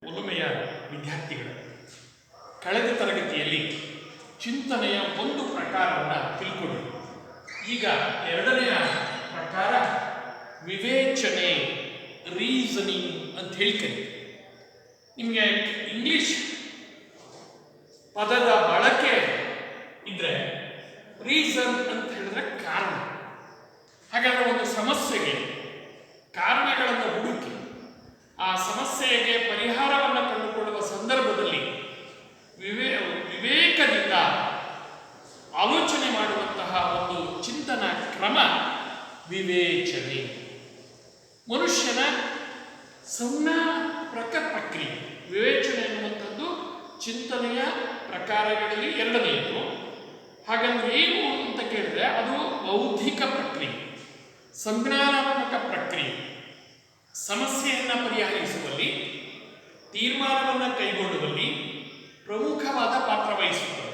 ಒಲುಮೆಯ ವಿದ್ಯಾರ್ಥಿಗಳು, ಕಳೆದ ತರಗತಿಯಲ್ಲಿ ಚಿಂತನೆಯ ಒಂದು ಪ್ರಕಾರವನ್ನು ತಿಳ್ಕೊಂಡ್ರು. ಈಗ ಎರಡನೆಯ ಪ್ರಕಾರ ವಿವೇಚನೆ, ರೀಸನಿಂಗ್ ಅಂತ ಹೇಳ್ಕೇನೆ. ನಿಮಗೆ ಇಂಗ್ಲಿಷ್ ಪದದ ಬಳಕೆ ಇದ್ರೆ ರೀಸನ್ ಅಂತ ಹೇಳಿದ್ರೆ ಕಾರಣ. ಹಾಗಾದ್ರೆ ಒಂದು ಸಮಸ್ಯೆಗೆ ಕಾರಣಗಳನ್ನು ಹುಡುಕಿ ಆ ಸಮಸ್ಯೆಗೆ ಪರಿಹಾರವನ್ನು ಕಂಡುಕೊಳ್ಳುವ ಸಂದರ್ಭದಲ್ಲಿ ವಿವೇಕದಿಂದ ಆಲೋಚನೆ ಮಾಡುವಂತಹ ಒಂದು ಚಿಂತನಾ ಕ್ರಮ ವಿವೇಚನೆ. ಮನುಷ್ಯನ ಸಂಜ್ಞಾಪಕ ಪ್ರಕ್ರಿಯೆ ವಿವೇಚನೆ ಎನ್ನುವಂಥದ್ದು ಚಿಂತನೆಯ ಪ್ರಕಾರಗಳಲ್ಲಿ ಎರಡನೆಯದು. ಹಾಗಂದ್ರೆ ಏನು ಅಂತ ಕೇಳಿದ್ರೆ ಅದು ಬೌದ್ಧಿಕ ಪ್ರಕ್ರಿಯೆ, ಸಂಜ್ಞಾನಾತ್ಮಕ ಪ್ರಕ್ರಿಯೆ. ಸಮಸ್ಯೆಯನ್ನು ಪರಿಹರಿಸುವಲ್ಲಿ, ತೀರ್ಮಾನವನ್ನು ಕೈಗೊಳ್ಳುವಲ್ಲಿ ಪ್ರಮುಖವಾದ ಪಾತ್ರ ವಹಿಸುತ್ತದೆ.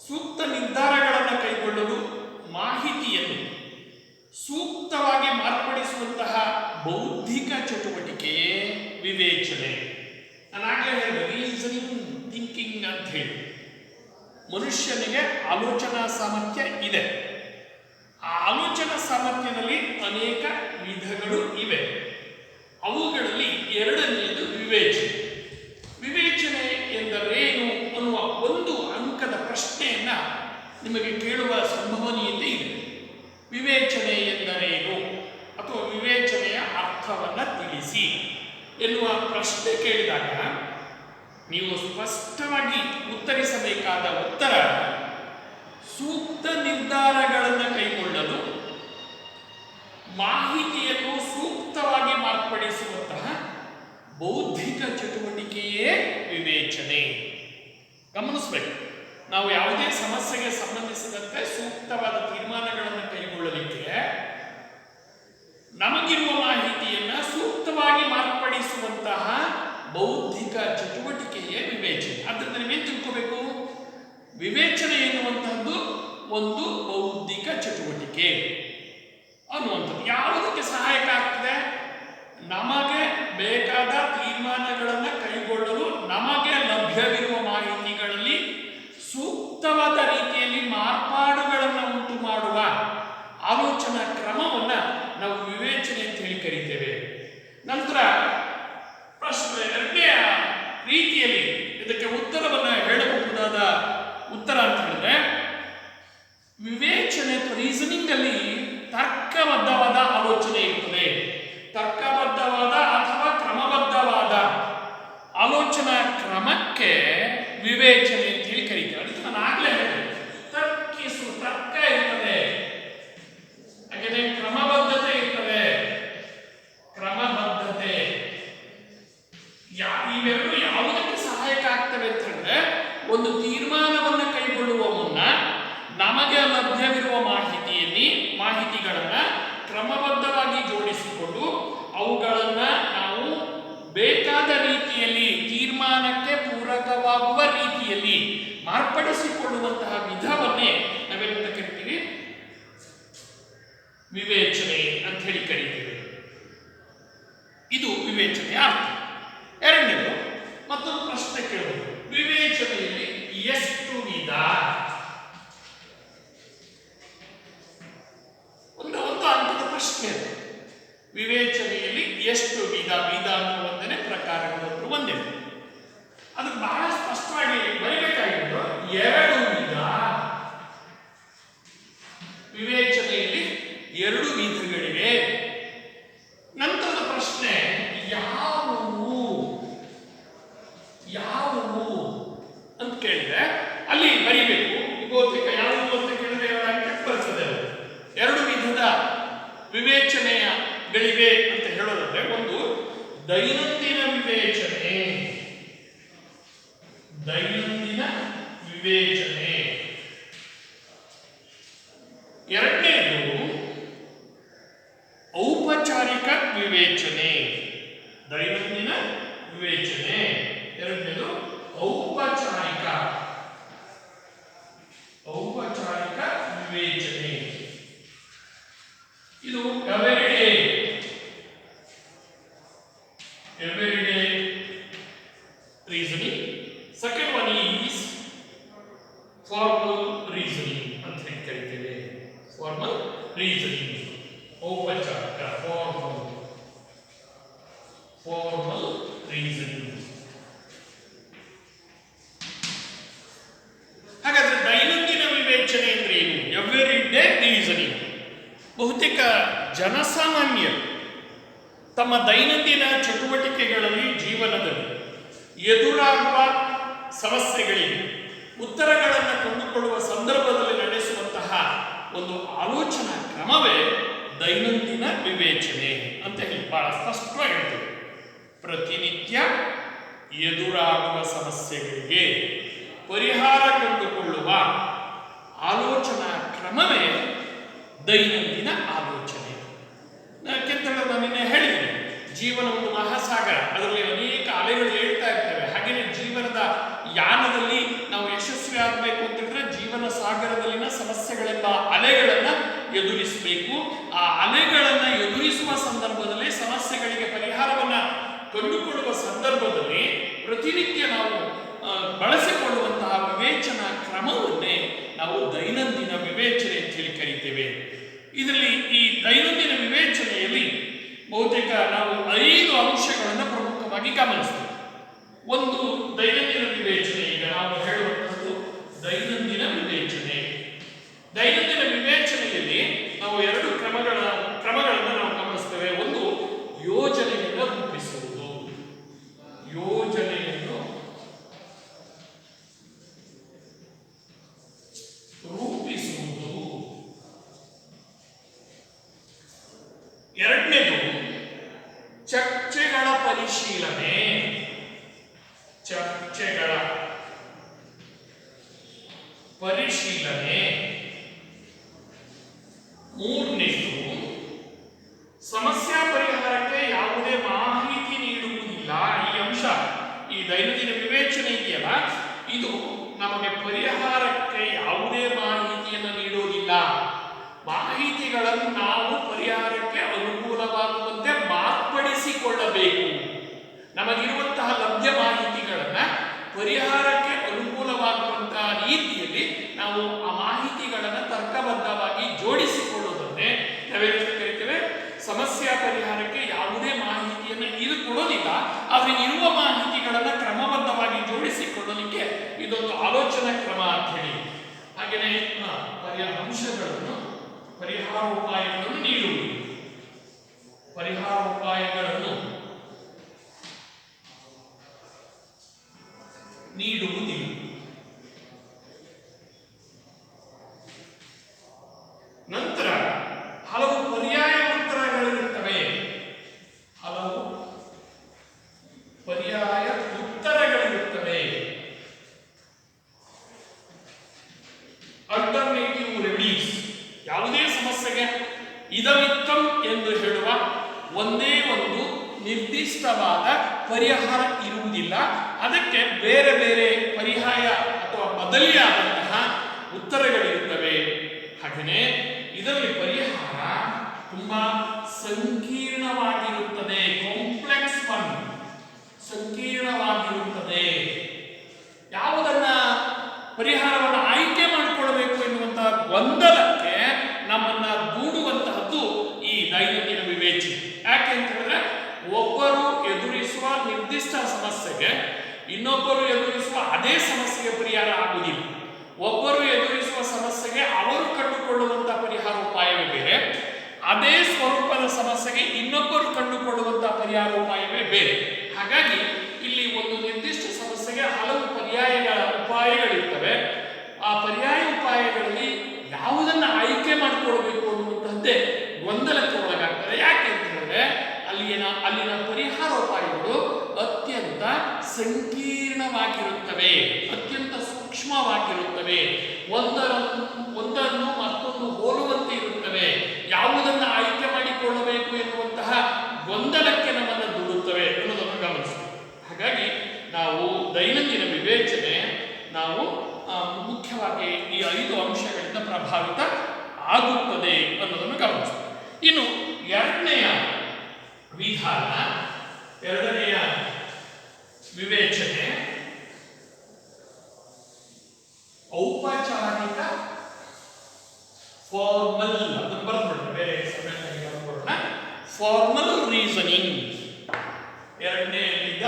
ಸೂಕ್ತ ನಿರ್ಧಾರಗಳನ್ನು ಕೈಗೊಳ್ಳಲು ಮಾಹಿತಿಯನ್ನು ಸೂಕ್ತವಾಗಿ ಮಾರ್ಪಡಿಸುವಂತಹ ಬೌದ್ಧಿಕ ಚಟುವಟಿಕೆಯೇ ವಿವೇಚನೆ. ನಾನಾಗಲೇ ಹೇಳಿದೆ ರೀಸನಿಂಗ್, ಥಿಂಕಿಂಗ್ ಅಂತ ಹೇಳಿ. ಮನುಷ್ಯನಿಗೆ ಆಲೋಚನಾ ಸಾಮರ್ಥ್ಯ ಇದೆ. ಆ ಆಲೋಚನಾ ಸಾಮರ್ಥ್ಯದಲ್ಲಿ ಅನೇಕ ವಿಧಗಳು ಇವೆ. ಅವುಗಳಲ್ಲಿ ಎರಡನೆಯದು ವಿವೇಚನೆ. ವಿವೇಚನೆ ಎಂದರೇನು ಅನ್ನುವ ಒಂದು ಅಂಕದ ಪ್ರಶ್ನೆಯನ್ನ ನಿಮಗೆ ಕೇಳುವ ಸಂಭವನೀಯತೆ ಇದೆ. ವಿವೇಚನೆ ಎಂದರೇನು ಅಥವಾ ವಿವೇಚನೆಯ ಅರ್ಥವನ್ನು ತಿಳಿಸಿ ಎನ್ನುವ ಪ್ರಶ್ನೆ ಕೇಳಿದಾಗ ನೀವು ಸ್ಪಷ್ಟವಾಗಿ ಉತ್ತರಿಸಬೇಕಾದ ಉತ್ತರ ಸೂಕ್ತ ನಿರ್ಧಾರಗಳನ್ನು ಕೈಗೊಳ್ಳಲು ಮಾಹಿತಿಯನ್ನು ಸೂಕ್ತವಾಗಿ ಮಾರ್ಪಡಿಸುವಂತಹ ಬೌದ್ಧಿಕ ಚಟುವಟಿಕೆಯೇ ವಿವೇಚನೆ. ಗಮನಿಸಬೇಕು, ನಾವು ಯಾವುದೇ ಸಮಸ್ಯೆಗೆ ಸಂಬಂಧಿಸಿದಂತೆ ಸೂಕ್ತವಾದ ತೀರ್ಮಾನಗಳನ್ನು ಕೈಗೊಳ್ಳಲಿಕ್ಕೆ ನಮಗಿರುವ ಮಾಹಿತಿಯನ್ನು ಸೂಕ್ತವಾಗಿ ಮಾರ್ಪಡಿಸುವಂತಹ ಬೌದ್ಧಿಕ ಚಟುವಟಿಕೆಯೇ ವಿವೇಚನೆ. ಆದ್ದರಿಂದ ನೀವೇನು ತಿಳ್ಕೋಬೇಕು? ವಿವೇಚನೆ ಎನ್ನುವಂಥದ್ದು ಒಂದು ಬೌದ್ಧಿಕ ಚಟುವಟಿಕೆ ಅನ್ನುವಂಥದ್ದು ಯಾವುದಕ್ಕೆ ಸಹಾಯಕ ಆಗ್ತದೆ? ನಮಗೆ ಬೇಕಾದ ತೀರ್ಮಾನಗಳನ್ನು ಕೈಗೊಳ್ಳಲು ನಮಗೆ ಲಭ್ಯವಿರುವ ಮಾಹಿತಿಗಳಲ್ಲಿ ಸೂಕ್ತವಾದ ರೀತಿಯಲ್ಲಿ ಮಾರ್ಪಾಡುಗಳನ್ನು ಉಂಟು ಮಾಡುವ ಆಲೋಚನಾ ಕ್ರಮವನ್ನು ನಾವು ವಿವೇಚನೆ ಅಂತ ಹೇಳಿ ಕರೀತೇವೆ. ನಂತರ ಪ್ರಶ್ನೆ ಎರಡನೆಯ ರೀತಿಯಲ್ಲಿ ಇದಕ್ಕೆ ಉತ್ತರವನ್ನು ಹೇಳಬಹುದಾದ ಉತ್ತರ ಅಂತ ಹೇಳಿದ್ರೆ ವಿವೇಚನೆ ರೀಸನಿಂಗ್ ಅಲ್ಲಿ ತರ್ಕಬದ್ಧವಾದ ಆಲೋಚನೆ ಇರ್ತದೆ. ತರ್ಕಬದ್ಧವಾದ ಅಥವಾ ಕ್ರಮಬದ್ಧವಾದ ಆಲೋಚನಾ ಕ್ರಮಕ್ಕೆ ವಿವೇಚನೆ ಅಂತ ಹೇಳಿ ಕರೀತೇವೆ. ಅದಕ್ಕೆ ನಾನು ಆಗ್ಲೇ ಹೇಳಿದೆ, ತರ್ಕಿಸು, ತರ್ಕ ಇರ್ತದೆ, ಹಾಗೆ ಕ್ರಮಬದ್ಧತೆ ಇರ್ತದೆ. ಕ್ರಮಬದ್ಧತೆ ಇವೆರಡು ಯಾವುದಕ್ಕೆ ಸಹಾಯಕ ಆಗ್ತವೆ ಅಂತ ಹೇಳಿದ್ರೆ ಒಂದು ತೀರ್ಮಾನವನ್ನು ಕೈಗೊಳ್ಳುವ ಮುನ್ನ ನಮಗೆ ಲಭ್ಯವಿರುವ ಮಾಹಿತಿಗಳನ್ನ ಕ್ರಮಬದ್ಧವಾಗಿ ಜೋಡಿಸಿಕೊಂಡು ಅವುಗಳನ್ನು ನಾವು ಬೇಕಾದ ರೀತಿಯಲ್ಲಿ ತೀರ್ಮಾನಕ್ಕೆ ಪೂರಕವಾಗುವ ರೀತಿಯಲ್ಲಿ ಮಾರ್ಪಡಿಸಿಕೊಳ್ಳುವಂತಹ ವಿಧವನ್ನೇ ನಾವೇನಂತ ಕರಿತೀವಿ? ವಿವೇಚನೆ ಅಂತ ಹೇಳಿ ಕರೀತೀವಿ. ಇದು ವಿವೇಚನೆಯ ಅರ್ಥ. ಎರಡನೇದು ಮತ್ತೊಂದು ಪ್ರಶ್ನೆ ಕೇಳಬಹುದು, ವಿವೇಚನೆಯಲ್ಲಿ ಎಷ್ಟು ವಿಧ? ಒಂದು ಅಂಕದ ಪ್ರಶ್ನೆ. ವಿವೇಚನೆಯಲ್ಲಿ ಎಷ್ಟು ವಿಧ? ವಿಧ ಅನ್ನೋ ಒಂದನೇ ಪ್ರಕಾರಗಳು ಒಂದೇ. ಅದು ಬಹಳ ಸ್ಪಷ್ಟವಾಗಿ ಬರೀಬೇಕಾಗಿದ್ದು ಎರಡು ವಿಧ. ವಿವೇಚನೆಯಲ್ಲಿ ಎರಡು ವಿಧಗಳಿವೆ. ನಂತರದ ಪ್ರಶ್ನೆ ಯಾವುವು ಅಂತ ಕೇಳಿದ್ರೆ ಅಲ್ಲಿ ಬರೀಬೇಕು. ಬಹುತೇಕ ಯಾವುವು ಅಂತ ಕೇಳಿದ್ರೆ ಬರ್ತದೆ. ಎರಡು ವಿಧದ ವಿವೇಚನೆಗಳಿವೆ ಅಂತ ಹೇಳೋದಾದ್ರೆ ಒಂದು ದೈನಂದಿನ ವಿವೇಚನೆ. ಎರಡನೇದು ಔಪಚಾರಿಕ ವಿವೇಚನೆ. ದೈನಂದಿನ ವಿವೇಚನೆ, ಎರಡನೇದು ಔಪಚಾರಿಕ ವಿವೇಚನೆ. ಇದು ಎವ್ರಿಡೇ ರೀಸನಿಂಗ್. ಹಾಗಾದ್ರೆ ದೈನಂದಿನ ವಿವೇಚನೆ ಅಂದ್ರೆ ಏನು? Every day reasoning. ಬಹುತೇಕ ಜನಸಾಮಾನ್ಯರು ತಮ್ಮ ದೈನಂದಿನ ಚಟುವಟಿಕೆಗಳಲ್ಲಿ, ಜೀವನದಲ್ಲಿ ಎದುರಾಗುವ ಸಮಸ್ಯೆಗಳಿಗೆ ಉತ್ತರಗಳನ್ನು ಕಂಡುಕೊಳ್ಳುವ ಸಂದರ್ಭದಲ್ಲಿ ನಡೆಸುವಂತಹ ಒಂದು ಆಲೋಚನಾ ಕ್ರಮವೇ ದೈನಂದಿನ ವಿವೇಚನೆ ಅಂತ ಹೇಳಿ ಬಹಳ ಸ್ಪಷ್ಟವಾಗಿ ಹೇಳ್ತೇವೆ. ಪ್ರತಿನಿತ್ಯ ಎದುರಾಗುವ ಸಮಸ್ಯೆಗಳಿಗೆ ಪರಿಹಾರ ಕಂಡುಕೊಳ್ಳುವ ಆಲೋಚನಾ ಕ್ರಮವೇ ದೈನಂದಿನ ಆಲೋಚನೆ. ನಾನು ನಿನ್ನೆ ಹೇಳಿದ್ದೇನೆ, ಜೀವನ ಒಂದು ಮಹಾಸಾಗರ, ಅದರಲ್ಲಿ ಅನೇಕ ಅಲೆಗಳು ಹೇಳ್ತಾ ಇರ್ತವೆ. ಹಾಗೆಯೇ ಜೀವನದ ಯಾನದಲ್ಲಿ ನಾವು ಯಶಸ್ವಿ ಆಗಬೇಕು ಅಂತಂದ್ರೆ ಜೀವನ ಸಾಗರದಲ್ಲಿನ ಸಮಸ್ಯೆಗಳೆಂಬ ಅಲೆಗಳನ್ನು ಎದುರಿಸಬೇಕು. ಆ ಅಲೆಗಳನ್ನು ಎದುರಿಸುವ ಸಂದರ್ಭದಲ್ಲಿ, ಸಮಸ್ಯೆಗಳಿಗೆ ಪರಿಹಾರವನ್ನು ಕಂಡುಕೊಳ್ಳುವ ಸಂದರ್ಭದಲ್ಲಿ ಪ್ರತಿನಿತ್ಯ ನಾವು ಬಳಸಿಕೊಳ್ಳುವಂತಹ ವಿವೇಚನಾ ಕ್ರಮವನ್ನೇ ನಾವು ದೈನಂದಿನ ವಿವೇಚನೆ ಅಂತ ಹೇಳಿ ಕರೀತೇವೆ. ಇದರಲ್ಲಿ ಈ ದೈನಂದಿನ ವಿವೇಚನೆಯಲ್ಲಿ ಬಹುತೇಕ ನಾವು 5 ಅಂಶಗಳನ್ನು ಪ್ರಮುಖವಾಗಿ ಗಮನಿಸ್ತೇವೆ. ಒಂದು ದೈನಂದಿನ ವಿವೇಚನೆ. ಈಗ ನಾವು ಹೇಳುವಂಥದ್ದು ದೈನಂದಿನ ವಿವೇಚನೆ. ದೈನಂದಿನ ವಿವೇಚನೆಯಲ್ಲಿ ನಾವು 2 ಕ್ರಮಗಳನ್ನು ನಾವು ಗಮನಿಸ್ತೇವೆ. ಒಂದು, ಯೋಜನೆಯನ್ನು ರೂಪಿಸುವುದು. ಯೋಜನೆಯನ್ನು ರೂಪಿಸುವುದು. ಎರಡನೇದು, ಚರ್ಚೆಗಳ ಪರಿಶೀಲನೆ. ಚರ್ಚೆಗಳ ಪರಿಶೀಲನೆ. ಮೂರನೇದು, ಸಮಸ್ಯಾ ಪರಿಹಾರಕ್ಕೆ ಯಾವುದೇ ಮಾಹಿತಿ ನೀಡುವುದಿಲ್ಲ. ಈ ಅಂಶ, ಈ ದೈನಂದಿನ ವಿವೇಚನೆ ಇದೆಯಲ್ಲ, ಇದು ನಮಗೆ ಪರಿಹಾರಕ್ಕೆ ಯಾವುದೇ ಮಾಹಿತಿಯನ್ನು ನೀಡುವುದಿಲ್ಲ. ಮಾಹಿತಿಗಳನ್ನು ನಾವು ಪರಿಹಾರಕ್ಕೆ ಅನುಕೂಲವಾಗುವಂತೆ ಮಾರ್ಪಡಿಸಿಕೊಳ್ಳಬೇಕು. ನಮಗಿರುವಂತಹ ಲಭ್ಯ ಮಾಹಿತಿಗಳನ್ನು ಪರಿಹಾರಕ್ಕೆ ಅನುಕೂಲವಾಗುವಂತಹ ರೀತಿಯಲ್ಲಿ ನಾವು ಆ ಮಾಹಿತಿಗಳನ್ನು ತರ್ಕಬದ್ಧವಾಗಿ ಜೋಡಿಸಿಕೊಳ್ಳುವುದನ್ನೇ ನಾವೇನು ಕರಿತೇವೆ, ಸಮಸ್ಯೆ ಪರಿಹಾರಕ್ಕೆ ಯಾವುದೇ ಮಾಹಿತಿಯನ್ನು ಇದು ಕೊಡೋದಿಲ್ಲ, ಆದರೆ ಇರುವ ಮಾಹಿತಿಗಳನ್ನು ಕ್ರಮಬದ್ಧವಾಗಿ ಜೋಡಿಸಿಕೊಳ್ಳಲಿಕ್ಕೆ ಇದೊಂದು ಆಲೋಚನಾ ಕ್ರಮ ಅಂತ ಹೇಳಿ. ಹಾಗೆಯೇ ಅಂಶಗಳನ್ನು, ಪರಿಹಾರೋಪಾಯಗಳನ್ನು ನೀಡುವುದು. ಪರಿಹಾರೋಪಾಯಗಳನ್ನು ನೀಡುವುದಿಲ್ಲ. ನಂತರ ಹಲವು ಪರ್ಯಾಯ ಉತ್ತರಗಳಿರುತ್ತವೆ. ಹಲವು ಪರ್ಯಾಯ ಉತ್ತರಗಳಿರುತ್ತವೆ. Alternative remedies. ಯಾವುದೇ ಸಮಸ್ಯೆಗೆ ಇದಮಿತ್ತಂ ಎಂದು ಹೇಳುವ ಒಂದೇ ಒಂದು ನಿರ್ದಿಷ್ಟವಾದ ಪರಿಹಾರ ಇರುವುದಿಲ್ಲ. ಅದಕ್ಕೆ ಬೇರೆ ಬೇರೆ ಪರ್ಯಾಯ ಅಥವಾ ಬದಲಿಯಾದಂತಹ ಉತ್ತರಗಳಿರುತ್ತವೆ. ಹಾಗೆಯೇ ಇದರಲ್ಲಿ ಪರಿಹಾರ ತುಂಬಾ ಸಂಕೀರ್ಣವಾಗಿರುತ್ತದೆ. Complex one, ಸಂಕೀರ್ಣವಾಗಿರುತ್ತದೆ. ಯಾವುದನ್ನ ಪರಿಹಾರವನ್ನು ಆಯ್ಕೆ ಮಾಡಿಕೊಳ್ಳಬೇಕು ಎನ್ನುವಂತಹ ಗೊಂದಲಕ್ಕೆ ನಮ್ಮನ್ನ ದೂಡುವಂತಹದ್ದು ಈ ದೈನಂದಿನ ವಿವೇಚನೆ. ಯಾಕೆ ಅಂತ ಹೇಳಿದ್ರೆ, ಒಬ್ಬರು ಎದುರಿಸುವ ನಿರ್ದಿಷ್ಟ ಸಮಸ್ಯೆಗೆ ಇನ್ನೊಬ್ಬರು ಎದುರಿಸುವ ಅದೇ ಸಮಸ್ಯೆಗೆ ಪರಿಹಾರ ಆಗುವುದಿಲ್ಲ. ಒಬ್ಬರು ಎದುರಿಸುವ ಸಮಸ್ಯೆಗೆ ಅವರು ಕಂಡುಕೊಳ್ಳುವಂತಹ ಪರಿಹಾರೋಪಾಯವೇ ಬೇರೆ, ಅದೇ ಸ್ವರೂಪದ ಸಮಸ್ಯೆಗೆ ಇನ್ನೊಬ್ಬರು ಕಂಡುಕೊಳ್ಳುವಂತಹ ಪರಿಹಾರೋಪಾಯವೇ ಬೇರೆ. ಹಾಗಾಗಿ ಇಲ್ಲಿ ಒಂದು ನಿರ್ದಿಷ್ಟ ಸಮಸ್ಯೆಗೆ ಹಲವು ಪರ್ಯಾಯಗಳ ಉಪಾಯಗಳಿರ್ತವೆ. ಆ ಪರ್ಯಾಯ ಉಪಾಯಗಳಲ್ಲಿ ಯಾವುದನ್ನು ಆಯ್ಕೆ ಮಾಡಿಕೊಳ್ಬೇಕು ಅನ್ನುವಂಥದ್ದೇ ಗೊಂದಲಕ್ಕೆ ಒಳಗಾಗ್ತದೆ. ಯಾಕೆ ಅಂತ ಹೇಳಿದ್ರೆ, ಅಲ್ಲಿನ ಪರಿಹಾರೋಪಾಯಗಳು ಅತ್ಯಂತ ಸಂಕೀರ್ಣವಾಗಿರುತ್ತವೆ, ಅತ್ಯಂತ ಸೂಕ್ಷ್ಮವಾಗಿರುತ್ತವೆ, ಒಂದನ್ನು ಮತ್ತೊಂದು ಹೋಲುವಂತೆ ಇರುತ್ತವೆ. ಯಾವುದನ್ನು ಆಯ್ಕೆ ಮಾಡಿಕೊಳ್ಳಬೇಕು ಎನ್ನುವಂತಹ ಗೊಂದಲಕ್ಕೆ ನಮ್ಮನ್ನು ದೂಡುತ್ತವೆ ಅನ್ನೋದನ್ನು ಗಮನಿಸಬೇಕು. ಹಾಗಾಗಿ ನಾವು ದೈನಂದಿನ ವಿವೇಚನೆ ನಾವು ಮುಖ್ಯವಾಗಿ ಈ 5 ಅಂಶಗಳಿಂದ ಪ್ರಭಾವಿತ ಆಗುತ್ತದೆ ಅನ್ನೋದನ್ನು ಗಮನಿಸಬೇಕು. ಇನ್ನು ಎರಡನೆಯ ವಿಧಾನ, ಎರಡನೆಯ ವಿವೇಚನೆ ಔಪಚಾರಿಕ ಫಾರ್ಮಲ್. ಅದನ್ನು ಬರೆದ್ಬಿಟ್ರೆ ಬೇರೆ ಸಮಯದಲ್ಲಿ ಫಾರ್ಮಲ್ ರೀಸನಿಂಗ್. ಎರಡನೇ ವಿಧ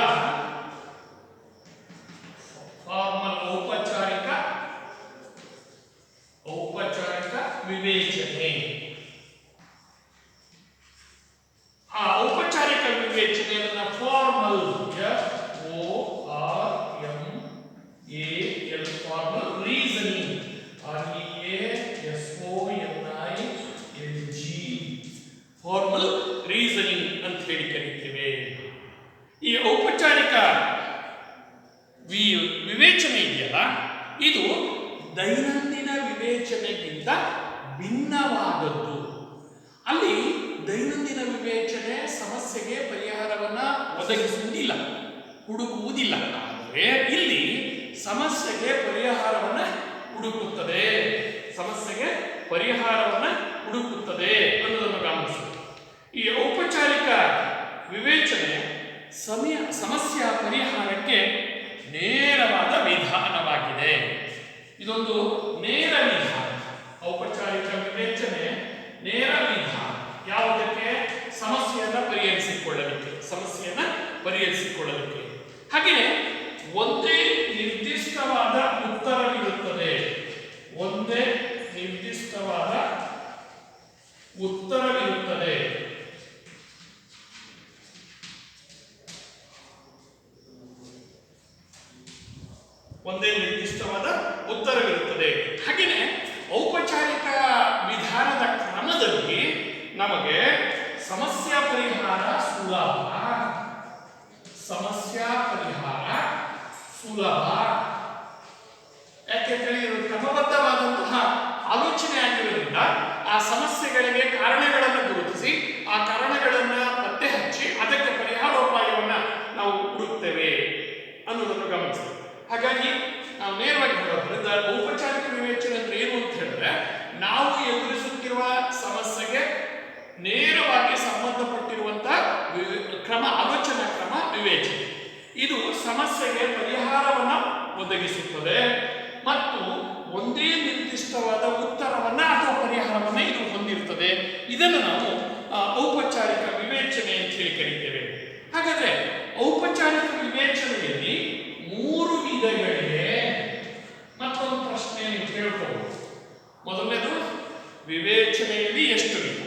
ವಿವೇಚನೆ ಇದೆಯಲ್ಲ, ಇದು ದೈನಂದಿನ ವಿವೇಚನೆಗಿಂತ ಭಿನ್ನವಾದದ್ದು. ಅಲ್ಲಿ ದೈನಂದಿನ ವಿವೇಚನೆ ಸಮಸ್ಯೆಗೆ ಪರಿಹಾರವನ್ನ ಒದಗಿಸುವುದಿಲ್ಲ, ಹುಡುಕುವುದಿಲ್ಲ. ಆದರೆ ಇಲ್ಲಿ ಸಮಸ್ಯೆಗೆ ಪರಿಹಾರವನ್ನ ಹುಡುಕುತ್ತದೆ, ಸಮಸ್ಯೆಗೆ ಪರಿಹಾರವನ್ನ ಹುಡುಕುತ್ತದೆ ಅನ್ನೋದನ್ನು ಗಮನಿಸಬೇಕು. ಈ ಔಪಚಾರಿಕ ವಿವೇಚನೆ ಸಮಸ್ಯೆಯ ಪರಿಹಾರಕ್ಕೆ ನೇರವಾದ ವಿಧಾನವಾಗಿದೆ. ಇದೊಂದು ನೇರ ವಿಧಾನ. ಔಪಚಾರಿಕ ವಿವೇಚನೆ ನೇರ ವಿಧಾನ. ಯಾವುದಕ್ಕೆ? ಸಮಸ್ಯೆಯನ್ನ ಪರಿಹರಿಸಿಕೊಳ್ಳಲಿಕ್ಕೆ. ಹಾಗೆಯೇ ಒಂದೇ ನಿರ್ದಿಷ್ಟವಾದ ಉತ್ತರವಿರುತ್ತದೆ. ಒಂದೇ ನಿರ್ದಿಷ್ಟವಾದ ಉತ್ತರವಿರುತ್ತದೆ. ಒಂದೇ ನಿರ್ದಿಷ್ಟವಾದ ಉತ್ತರವಿರುತ್ತದೆ. ಹಾಗೆಯೇ ಔಪಚಾರಿಕ ವಿಧಾನದ ಕ್ರಮದಲ್ಲಿ ನಮಗೆ ಸಮಸ್ಯಾ ಪರಿಹಾರ ಸುಲಭ. ಯಾಕೆಂದರೆ ಇದು ಕ್ರಮಬದ್ಧವಾದಂತಹ ಆಲೋಚನೆ ಆಗಿರುವುದರಿಂದ ಆ ಸಮಸ್ಯೆಗಳಿಗೆ ಕಾರಣಗಳನ್ನು ಗುರುತಿಸಿ ಆ ಕಾರಣಗಳನ್ನು ಪತ್ತೆ ಹಚ್ಚಿ ಅದಕ್ಕೆ ಪರಿಹಾರೋಪಾಯವನ್ನು ನಾವು ಹುಡುಕ್ತೇವೆ ಅನ್ನೋದನ್ನು ಗಮನಿಸಬೇಕು. ಹಾಗಾಗಿ ನಾವು ನೇರವಾಗಿ ಹೇಳೋದ್ರಿಂದ ಔಪಚಾರಿಕ ವಿವೇಚನೆ ಅಂದ್ರೆ ಏನು ಅಂತ ಹೇಳಿದ್ರೆ, ನಾವು ಎದುರಿಸುತ್ತಿರುವ ಸಮಸ್ಯೆಗೆ ನೇರವಾಗಿ ಸಂಬಂಧಪಟ್ಟಿರುವಂತಹ ಆಲೋಚನಾ ಕ್ರಮ ವಿವೇಚನೆ. ಇದು ಸಮಸ್ಯೆಗೆ ಪರಿಹಾರವನ್ನು ಒದಗಿಸುತ್ತದೆ ಮತ್ತು ಒಂದೇ ನಿರ್ದಿಷ್ಟವಾದ ಉತ್ತರವನ್ನ ಅಥವಾ ಪರಿಹಾರವನ್ನ ಇದು ಹೊಂದಿರುತ್ತದೆ. ಇದನ್ನು ನಾವು ಔಪಚಾರಿಕ ವಿವೇಚನೆ ಅಂತ ಹೇಳಿ ಕರೀತೇವೆ. ಹಾಗಾದ್ರೆ ಔಪಚಾರಿಕ ವಿವೇಚನೆಯಲ್ಲಿ 3 ವಿಧಗಳಿವೆ. ಮತ್ತೊಂದು ಪ್ರಶ್ನೆ ನೀವು ಕೇಳ್ಕೋಬಹುದು. ಮೊದಲನೇದು, ವಿವೇಚನೆಯಲ್ಲಿ ಎಷ್ಟು ವಿಧ?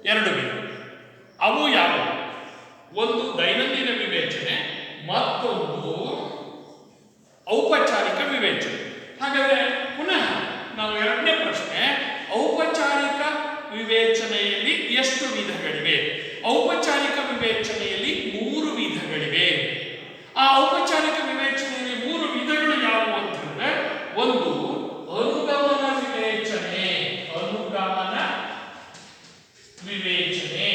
2 ವಿಧ. ಅವು ಯಾವುವು? ಒಂದು ದೈನಂದಿನ ವಿವೇಚನೆ, ಮತ್ತೊಂದು ಔಪಚಾರಿಕ ವಿವೇಚನೆ. ಹಾಗಾದ್ರೆ ಪುನಃ ನಾವು 2ನೇ ಪ್ರಶ್ನೆ, ಔಪಚಾರಿಕ ವಿವೇಚನೆಯಲ್ಲಿ ಎಷ್ಟು ವಿಧಗಳಿವೆ? ಔಪಚಾರಿಕ ವಿವೇಚನೆಯಲ್ಲಿ 3 ವಿಧಗಳಿವೆ. ಆ ಔಪಚಾರಿಕ ವಿವೇಚನೆಯಲ್ಲಿ 3 ವಿಧಗಳು ಯಾವುವು ಅಂತ ಹೇಳಿದ್ರೆ, ಒಂದು ಅನುಗಮನ ವಿವೇಚನೆ.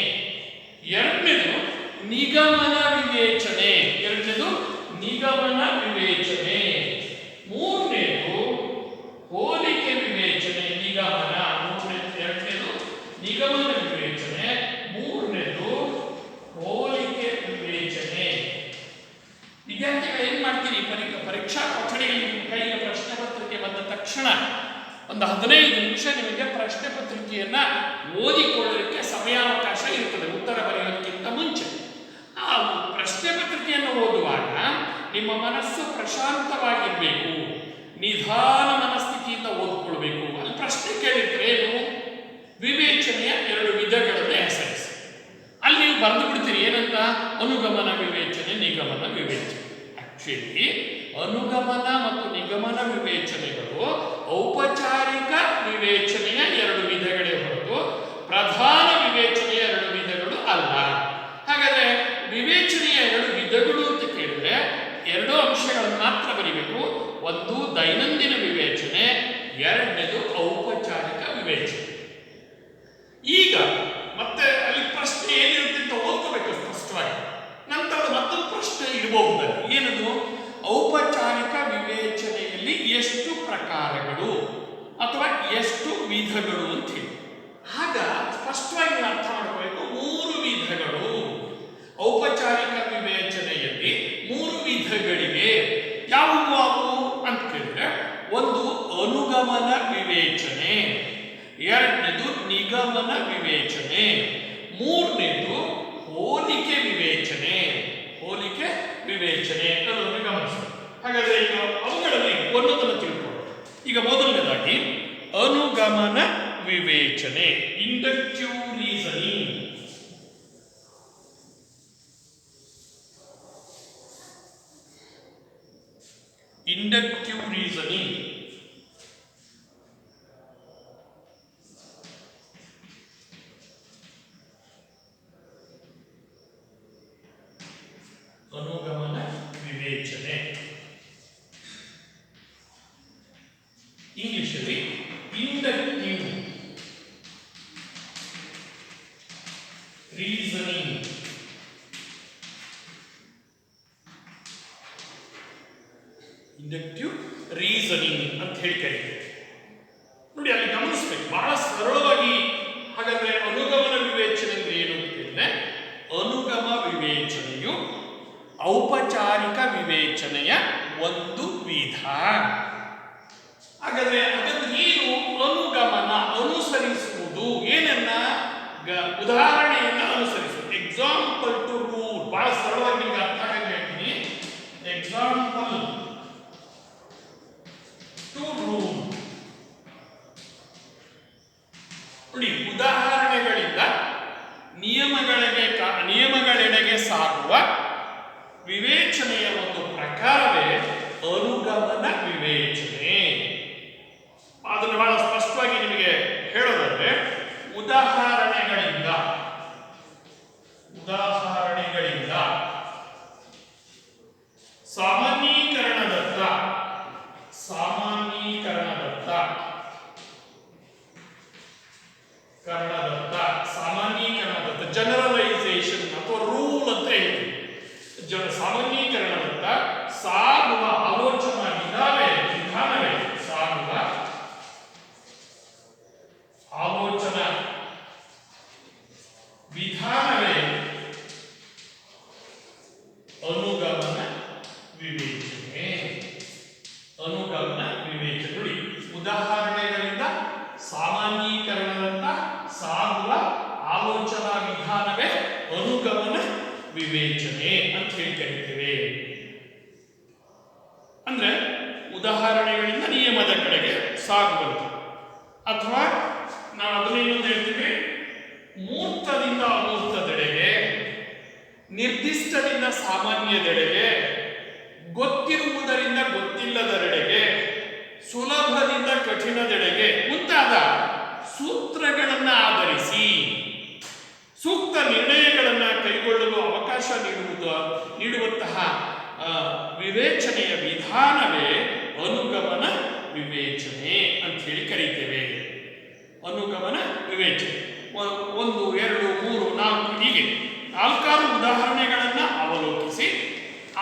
ಎರಡನೇದು ನಿಗಮನ ವಿವೇಚನೆ. ಮೂರನೇದು ಹೋಲಿಕೆ ವಿವೇಚನೆ. ಎರಡನೇದು ನಿಗಮನ ವಿವೇಚನೆ, ಮೂರನೇದು ಹೋಲಿಕೆ ವಿವೇಚನೆ. ವಿದ್ಯಾರ್ಥಿಗಳು ಏನ್ ಮಾಡ್ತೀರಿ, ಪರೀಕ್ಷಾ ಕೊಠಡಿಯಲ್ಲಿ ನಿಮ್ಮ ಕೈಗೆ ಪ್ರಶ್ನೆ ಪತ್ರಿಕೆ ಬಂದ ತಕ್ಷಣ ಒಂದು 15 ನಿಮಿಷ ನಿಮಗೆ ಪ್ರಶ್ನೆ ಪತ್ರಿಕೆಯನ್ನ ಓದಿಕೊಳ್ಳಲಿಕ್ಕೆ ಸಮಯಾವಕಾಶ ಇರುತ್ತದೆ, ಉತ್ತರ ಬರೆಯೋದಕ್ಕಿಂತ ಮುಂಚೆ. ಆ ಪ್ರಶ್ನೆ ಪತ್ರಿಕೆಯನ್ನು ಓದುವಾಗ ನಿಮ್ಮ ಮನಸ್ಸು ಪ್ರಶಾಂತವಾಗಿರ್ಬೇಕು, ನಿಧಾನ ಮನಸ್ಥಿತಿಯಿಂದ ಓದ್ಕೊಳ್ಬೇಕು. ಅಲ್ಲಿ ಪ್ರಶ್ನೆ ಕೇಳಿದ್ರೆ ಏನು? ವಿವೇಚನೆಯ 2 ವಿಧಗಳನ್ನು ಹೆಸರಿಸಿ. ಅಲ್ಲಿ ನೀವು ಬರೆದು ಬಿಡ್ತೀರಿ ಏನಂತ? ಅನುಗಮನ ವಿವೇಚನೆ, ನಿಗಮನ ವಿವೇಚನೆ. ಆಕ್ಚುಲಿ ಅನುಗಮನ ಮತ್ತು ನಿಗಮನ ವಿವೇಚನೆಗಳು ಔಪಚಾರಿಕ ವಿವೇಚನೆಯ 2 ವಿಧಗಳೇ ಹೊರತು ಪ್ರಧಾನ ವಿವೇಚನೆಯ 2 ವಿಧಗಳು ಅಲ್ಲ. ಹಾಗಾದ್ರೆ ವಿವೇಚನೆಯ 2 ವಿಧಗಳು ಅಂತ ಕೇಳಿದ್ರೆ 2 ಅಂಶಗಳನ್ನು ಮಾತ್ರ ಬರೀಬೇಕು. ಒಂದು ದೈನಂದಿನ ವಿವೇಚನೆ, ಎರಡನೇದು ಔಪಚಾರಿಕ ವಿವೇಚನೆ. ಈಗ ಮತ್ತೆ ಅಲ್ಲಿ ಪ್ರಶ್ನೆ ಏನಿರುತ್ತೆ ಅಂತ ಓದ್ಕೋಬೇಕು ಸ್ಪಷ್ಟವಾಗಿ. ನಂತರ ಮತ್ತೊಂದು ಪ್ರಶ್ನೆ ಇರಬಹುದು, ಏನದು? ಔಪಚಾರಿಕ ವಿವೇಚನೆಯಲ್ಲಿ ಎಷ್ಟು ಪ್ರಕಾರಗಳು ಅಥವಾ ಎಷ್ಟು ವಿಧಗಳು ಅಂತ ಹೇಳಿ. ಆಗ ಸ್ಪಷ್ಟವಾಗಿ ಅರ್ಥ ಮಾಡ್ಕೋಬೇಕು, 3 ವಿಧಗಳು. ಔಪಚಾರಿಕ ವಿವೇಚನೆಯಲ್ಲಿ 3 ವಿಧಗಳಿವೆ. ಯಾವುವು ಅಂತ ಕೇಳಿದ್ರೆ, ಒಂದು ಅನುಗಮನ ವಿವೇಚನೆ, ಎರಡನೇದು ನಿಗಮನ ವಿವೇಚನೆ, ಮೂರನೇದು ಹೋಲಿಕೆ ವಿವೇಚನೆ. ಅನ್ನೋದನ್ನು ಗಮನಿಸಬೇಕು. ಹಾಗಾದ್ರೆ ಈಗ ಅವುಗಳಲ್ಲಿ ಒಂದೊಂದನ್ನು ತಿಳ್ಕೊಳ್ಳೋಣ. ಈಗ ಮೊದಲನೇದಾಗಿ ಅನುಗಮನ ವಿವೇಚನೆ, ಇಂಡಕ್ಟಿವ್ ರೀಸನಿಂಗ್. ಇಂಡಕ್ಟಿವ್ ರೀಸನಿಂಗ್ ಅನುಗಮನ ವಿವೇಚನೆ. ಇಂಡಕ್ಟಿವ್ ರೀಸನಿಂಗ್ ಅಂತ ಹೇಳಿ ಕರೀತೀವಿ. ನೋಡಿ ಅಲ್ಲಿ ಗಮನಿಸ್ಬೇಕು, ಬಹಳ ಸರಳವಾಗಿ. ಹಾಗಾದ್ರೆ ಅನುಗಮನ ವಿವೇಚನೆ ಅಂದ್ರೆ ಏನು ಅಂತ ಹೇಳಿದ್ರೆ, ಅನುಗಮ ವಿವೇಚನೆಯು ಔಪಚಾರಿಕ ವಿವೇಚನೆಯ ಒಂದು ವಿಧ. ಹಾಗಾದ್ರೆ ಏನು ಅನುಗಮನ? ಅನುಸರಿಸುವುದು ಏನನ್ನ? ಉದಾಹರಣೆಯನ್ನ ಅನುಸರಿಸುವುದು. Example to rule. ಬಹಳ ಸರಳವಾಗಿ ನಿಮ್ಗೆ ಅರ್ಥ ಆಗಂಗೆ ಹೇಳ್ತೀನಿ. Example to rule. ನೋಡಿ, ಉದಾಹರಣೆಗಳಿಂದ ನಿಯಮಗಳೆಡೆಗೆ ಸಾಗುವ ವಿವೇಚನೆಯ ಒಂದು ಪ್ರಕಾರವೇ ಅನುಗಮನ ವಿವೇಚನೆ. ಅದನ್ನು ಬಹಳ ಸ್ಪಷ್ಟವಾಗಿ ನಿಮಗೆ ಹೇಳೋದಾದ್ರೆ, ಉದಾಹರಣೆಗಳಿಂದ ಸಾಮಾನ್ಯೀಕರಣದತ್ತ ಜನರಲೈಸೇಷನ್ ಅಥವಾ ರೂಲ್ ಅಂತ ಹೇಳ್ತೀವಿ. ಸಾಮಾನ್ಯೀಕರಣದತ್ತ ಸಾಗುವ ಆಲೋಚನಾ ವಿಧಾನವೇ ಅನುಗಮನ ವಿವೇಚನೆ. ನೋಡಿ, ಉದಾಹರಣೆಗಳಿಂದ ಸಾಮಾನ್ಯೀಕರಣದತ್ತ ಸಾಗುವ ಆಲೋಚನಾ ವಿಧಾನವೇ ಅನುಗಮನ ವಿವೇಚನೆ ಅಂತ ಹೇಳಿ ಕರೀತೇವೆ. ಅಂದ್ರೆ ಉದಾಹರಣೆಗಳಿಂದ ನಿಯಮದ ಕಡೆಗೆ ಸಾಗುವಂತ, ಅಥವಾ ನಾವು ಅದನ್ನ ಇನ್ನೊಂದು ಹೇಳ್ತೀವಿ, ಮೂರ್ತದಿಂದ ಅಮೂರ್ತದೆಡೆಗೆ, ನಿರ್ದಿಷ್ಟದಿಂದ ಸಾಮಾನ್ಯದೆಡೆಗೆ, ಗೊತ್ತಿರುವುದರಿಂದ ಗೊತ್ತಿಲ್ಲದರೆಡೆಗೆ, ಸುಲಭದಿಂದ ಕಠಿಣದೆಡೆಗೆ ಮುಂತಾದ ಸೂತ್ರಗಳನ್ನು ಆಧರಿಸಿ ಸೂಕ್ತ ನಿರ್ಣಯಗಳನ್ನು ಕೈಗೊಳ್ಳಲು ಅವಕಾಶ ನೀಡುವಂತಹ ವಿವೇಚನೆಯ ವಿಧಾನವೇ ಅನುಗಮನ ವಿವೇಚನೆ ಅಂತ ಹೇಳಿ ಕರೀತೇವೆ. ಅನುಗಮನ ವಿವೇಚನೆ 1, 2, 3, 4 ಹೀಗೆ 4 ಉದಾಹರಣೆಗಳನ್ನು ಅವಲೋಕಿಸಿ,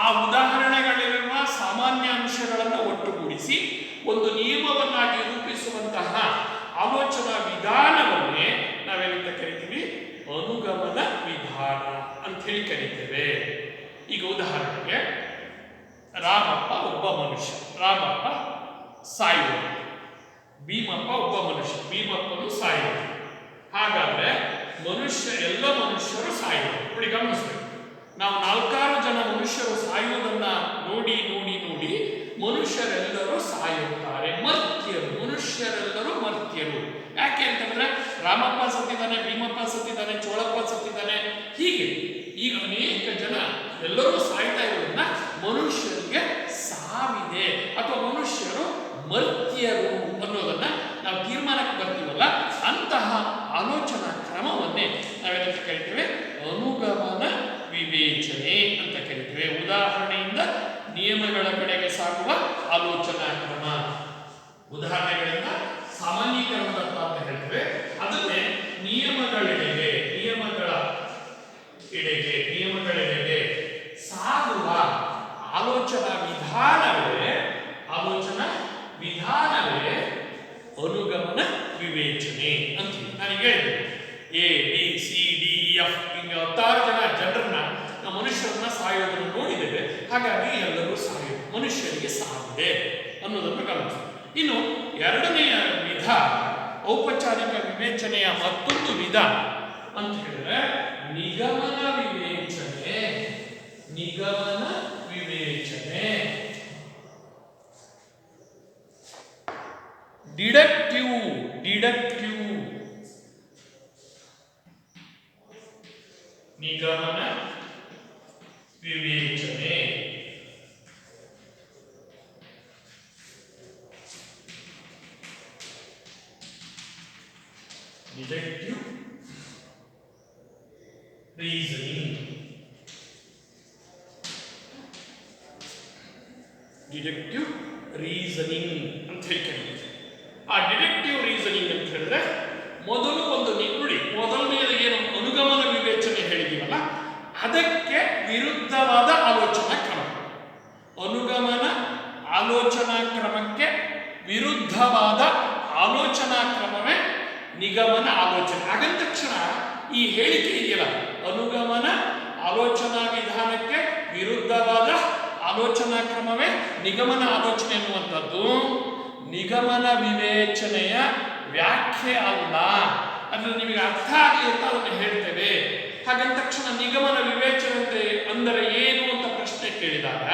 ಆ ಉದಾಹರಣೆಗಳಿರುವ ಸಾಮಾನ್ಯ ಅಂಶಗಳನ್ನು ಒಟ್ಟುಗೂಡಿಸಿ ಒಂದು ನಿಯಮವನ್ನಾಗಿ ರೂಪಿಸುವಂತಹ ಆಲೋಚನಾ ವಿಧಾನವನ್ನೇ ನಾವೇನಂತ ಕರಿತೀವಿ? ಅನುಗಮನ ವಿಧಾನ ಅಂತ ಹೇಳಿ ಕರೀತೇವೆ. ಈಗ ಉದಾಹರಣೆಗೆ, ರಾಮಪ್ಪ ಒಬ್ಬ ಮನುಷ್ಯ, ರಾಮಪ್ಪ ಸಾಯುವುದು. ಭೀಮಪ್ಪ ಒಬ್ಬ ಮನುಷ್ಯ, ಭೀಮಪ್ಪನು ಸಾಯುವುದು. ಹಾಗಾದ್ರೆ ಎಲ್ಲ ಮನುಷ್ಯರು ಸಾಯುವುದು. ನೋಡಿ, ಗಮನಿಸ್ಬೇಕು, ನಾವು 4 ಜನ ಮನುಷ್ಯರು ಸಾಯುವುದನ್ನ ನೋಡಿ ಮನುಷ್ಯರೆಲ್ಲರೂ ಸಾಯುತ್ತಾರೆ. ಮನುಷ್ಯರೆಲ್ಲರೂ ಮರ್ತ್ಯರು. ಯಾಕೆ ಅಂತಂದ್ರೆ ರಾಮಪ್ಪ ಸತ್ತಿದ್ದಾನೆ, ಭೀಮಪ್ಪ ಸತ್ತಿದ್ದಾನೆ, ಚೋಳಪ್ಪ ಸತ್ತಿದ್ದಾನೆ, ಹೀಗೆ ಈಗ ಅನೇಕ ಜನ ಎಲ್ಲರೂ ಸಾಯ್ತಾ ಇರೋದನ್ನ ಮನುಷ್ಯರಿಗೆ ಸಾವಿದೆ ಅಥವಾ ಮನುಷ್ಯರು ಮರ್ತ್ಯರು ಅನ್ನೋದನ್ನ ನಾವು ತೀರ್ಮಾನಕ್ಕೆ ಬರ್ತೀವಲ್ಲ, ಅಂತಹ ಆಲೋಚನಾ ಕ್ರಮವನ್ನೇ ನಾವೇನಂತ ಕರಿತೇವೆ? ಅನುಗಮನ ವಿವೇಚನೆ ಅಂತ ಕರಿತೇವೆ. ಉದಾಹರಣೆಯಿಂದ ನಿಯಮಗಳ ಕಡೆಗೆ ಸಾಗುವ ಆಲೋಚನಾ ಕ್ರಮ, ಉದಾಹರಣೆಗಳಿಂದ ಸಾಮಾನ್ಯೀಕರಣದತ್ತ ಅಂತ ಹೇಳ್ತೇವೆ. ಅದನ್ನೇ ನಿಯಮಗಳೆಡೆಗೆ ಸಾಗುವ ಆಲೋಚನಾ ವಿಧಾನವೇ ಅನುಗಮನ ವಿವೇಚನೆ ಅಂತ ನನಗೆ ಹೇಳಿದೆ. ABCDEF ಹಿಂಗೆ 16 ಜನರನ್ನ ಮನುಷ್ಯರನ್ನ ಸಾಯೋದನ್ನು ನೋಡಿದ್ದೇವೆ. ಹಾಗಾಗಿ ಎಲ್ಲರೂ ಸಾಯೋದು, ಮನುಷ್ಯರಿಗೆ ಸಾವಿದೆ ಅನ್ನೋದನ್ನು ಗಮನಿಸಿ. ಇನ್ನು ಎರಡನೆಯ ವಿಧ, ಔಪಚಾರಿಕ ವಿವೇಚನೆಯ ಮತ್ತೊಂದು ವಿಧ ಅಂತ ಹೇಳಿದ್ರೆ ನಿಗಮನ ವಿವೇಚನೆ. ಡಿಡಕ್ಟಿವ್ ನಿಗಮನ ವಿವೇಚನೆ. Deductive reasoning. ಡಿಡಕ್ಟಿವ್ ರೀಸನಿಂಗ್ ಅಂತ ಹೇಳ್ತೀವಿ. ಆ ಡಿಡಕ್ಟಿವ್ ರೀಸನಿಂಗ್ ಅಂತ ಹೇಳಿದ್ರೆ ಮೊದಲು ಒಂದು ನೋಡಿ, ಮೊದಲನೆಯದು ಏನು ಅನುಗಮನ ವಿವೇಚನೆ ಹೇಳಿದೀವಲ್ಲ, ಅದಕ್ಕೆ ವಿರುದ್ಧವಾದ ಆಲೋಚನಾ ಕ್ರಮ. ಅನುಗಮನ ಆಲೋಚನಾ ಕ್ರಮಕ್ಕೆ ವಿರುದ್ಧವಾದ ಆಲೋಚನಾ ಕ್ರಮವೇ ನಿಗಮನ ಆಲೋಚನೆ. ಹಾಗಂದ ತಕ್ಷಣ ಈ ಹೇಳಿಕೆ ಇದೆಯಲ್ಲ, ಅನುಗಮನ ಆಲೋಚನಾ ವಿಧಾನಕ್ಕೆ ವಿರುದ್ಧವಾದ ಆಲೋಚನಾ ಕ್ರಮವೇ ನಿಗಮನ ಆಲೋಚನೆ ಎನ್ನುವಂಥದ್ದು ನಿಗಮನ ವಿವೇಚನೆಯ ವ್ಯಾಖ್ಯೆ ಅಲ್ಲ. ಅಂದ್ರೆ ನಿಮಗೆ ಅರ್ಥ ಆಗಲಿ ಅಂತ ಅದನ್ನು ಹೇಳ್ತೇವೆ. ಹಾಗಂದ ತಕ್ಷಣ ನಿಗಮನ ವಿವೇಚನೆ ಅಂದರೆ ಏನು ಅಂತ ಪ್ರಶ್ನೆ ಕೇಳಿದಾಗ,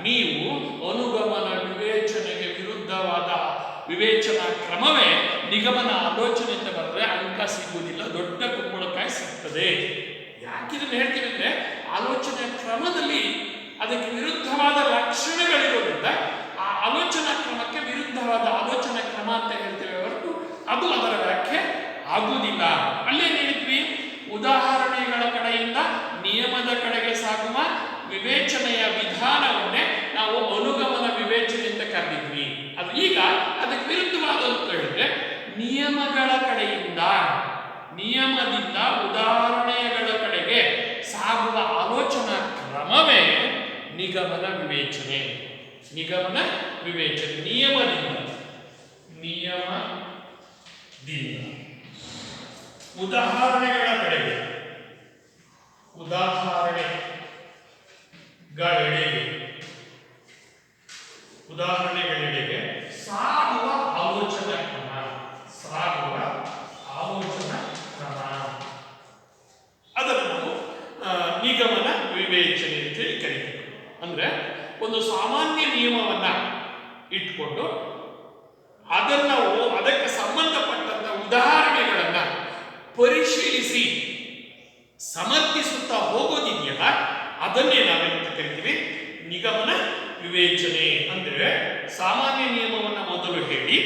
ನೀವು ಅನುಗಮನ ವಿವೇಚನೆಗೆ ವಿರುದ್ಧವಾದ ವಿವೇಚನಾ ಕ್ರಮವೇ ನಿಗಮನ ಆಲೋಚನೆ ಅಂತ ಬರೆದ್ರೆ ಅಂಕ ಸಿಗುವುದಿಲ್ಲ, ದೊಡ್ಡ ಕುಂಬಳಕಾಯಿ ಸಿಗ್ತದೆ. ಯಾಕಿದನ್ನು ಹೇಳ್ತೀವಿ ಅಂದ್ರೆ, ಆಲೋಚನೆಯ ಕ್ರಮದಲ್ಲಿ ಅದಕ್ಕೆ ವಿರುದ್ಧವಾದ ಲಕ್ಷಣಗಳಿರೋದ್ರಿಂದ ಆ ಆಲೋಚನಾ ಕ್ರಮಕ್ಕೆ ವಿರುದ್ಧವಾದ ಆಲೋಚನಾ ಕ್ರಮ ಅಂತ ಹೇಳ್ತೇವೆ ಹೊರತು ಅದು ಅದರ ವ್ಯಾಖ್ಯೆ ಆಗುವುದಿಲ್ಲ. ಅಲ್ಲೇನು ಹೇಳಿದ್ವಿ, ಉದಾಹರಣೆಗಳ ಕಡೆಯಿಂದ ನಿಯಮದ ಕಡೆಗೆ ಸಾಗುವ ವಿವೇಚನೆಯ ವಿಧಾನವನ್ನೇ ನಾವು ಅನುಗಮನ ವಿವೇಚನೆ ಅಂತ ಕರೆದಿದ್ವಿ. ಅದು ಈಗ ಅದಕ್ಕೆ ವಿರುದ್ಧವಾದ ಅಂತ ಹೇಳಿದ್ರೆ, ನಿಯಮಗಳ ಕಡೆಯಿಂದ ನಿಯಮದಿಂದ ಉದಾಹರಣೆಗಳ ಕಡೆಗೆ ಸಾಗುವ ಆಲೋಚನಾ ಕ್ರಮವೇ ನಿಗಮನ ವಿವೇಚನೆ. ನಿಗಮನ ವಿವೇಚನೆ ನಿಯಮದಿಂದ ಉದಾಹರಣೆಗಳ ಕಡೆಗೆ ಉದಾಹರಣೆಗಳೆಡೆಗೆ ಸಾಗುವ ಆಲೋಚನಾ ಕ್ರಮ ಅದನ್ನು ನಾವು ನಿಗಮನ ವಿವೇಚನೆ ಅಂತ ಹೇಳಿ ಕರೀತೀವಿ. ಅಂದ್ರೆ ಒಂದು ಸಾಮಾನ್ಯ ನಿಯಮವನ್ನ ಇಟ್ಕೊಂಡು ಅದಕ್ಕೆ ಸಂಬಂಧಪಟ್ಟಂತ ಉದಾಹರಣೆಗಳನ್ನ ಪರಿಶೀಲಿಸಿ ಸಮರ್ಥಿಸುತ್ತಾ ಹೋಗೋದಿದೆಯಲ್ಲ, ಅದನ್ನೇ ನಾವೇನಂತ ಕರಿತೀವಿ ನಿಗಮನ ವಿವೇಚನೆ. ಅಂದ್ರೆ ಸಾಮಾನ್ಯ ನಿಯಮವನ್ನ ಮೊದಲು ಹೇಳಿ,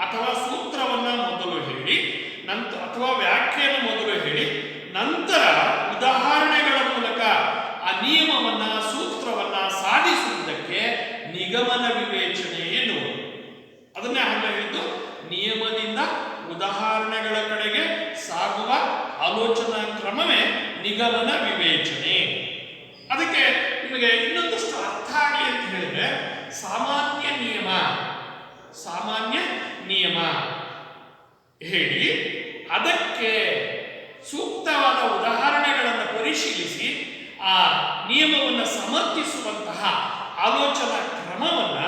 ಅಥವಾ ಸೂತ್ರವನ್ನ ಮೊದಲು ಹೇಳಿ, ನಂತರ ಅಥವಾ ವ್ಯಾಖ್ಯೆಯನ್ನು ಮೊದಲು ಹೇಳಿ, ನಂತರ ಉದಾಹರಣೆಗಳ ಮೂಲಕ ಆ ನಿಯಮವನ್ನ ಸೂತ್ರವನ್ನ ಸಾಧಿಸುವುದಕ್ಕೆ ನಿಗಮನ ವಿವೇಚನೆ ಎನ್ನುವುದು. ಅದನ್ನೇ ಹಾಗೆ ಹೇಳಿದ್ದು, ನಿಯಮದಿಂದ ಉದಾಹರಣೆಗಳ ಕಡೆಗೆ ಸಾಗುವ ಆಲೋಚನಾ ಕ್ರಮವೇ ನಿಗಮನ ವಿವೇಚನೆ. ಅದಕ್ಕೆ ನಿಮಗೆ ಇನ್ನೊಂದಷ್ಟು ಅರ್ಥ ಆಗಲಿ ಅಂತ ಹೇಳಿದ್ರೆ, ಸಾಮಾನ್ಯ ನಿಯಮ ಹೇಳಿ ಅದಕ್ಕೆ ಸೂಕ್ತವಾದ ಉದಾಹರಣೆಗಳನ್ನು ಪರಿಶೀಲಿಸಿ ಆ ನಿಯಮವನ್ನು ಸಮರ್ಥಿಸುವಂತಹ ಆಲೋಚನಾ ಕ್ರಮವನ್ನ